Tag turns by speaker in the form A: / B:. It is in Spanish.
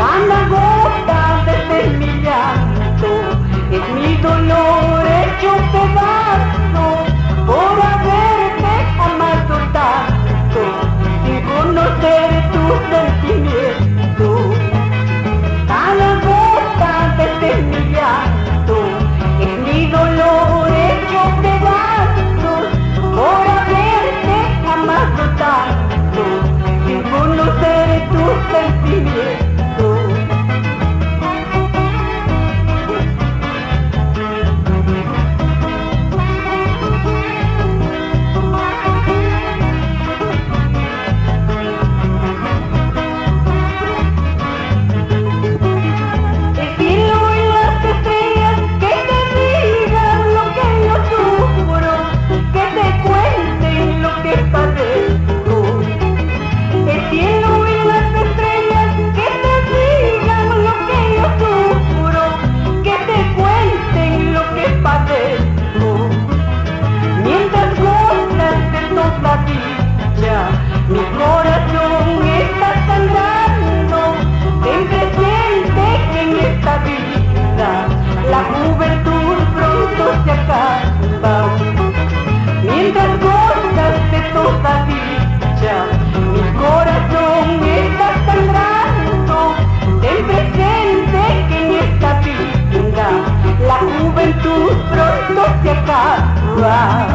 A: Cada gota de mi llanto es mi dolor hecho pedazo por haberte amado tanto sin conocer tus sentimientos. Cada gota de mi llanto es mi dolor hecho pedazos por haberte amado tanto sin conocer tus sentimientos. Mi corazón está sangrando, ten presente que en esta vida la juventud pronto se acaba. Mientras gozas de toda dicha, mi corazón está sangrando, ten presente que en esta vida la juventud pronto se acaba.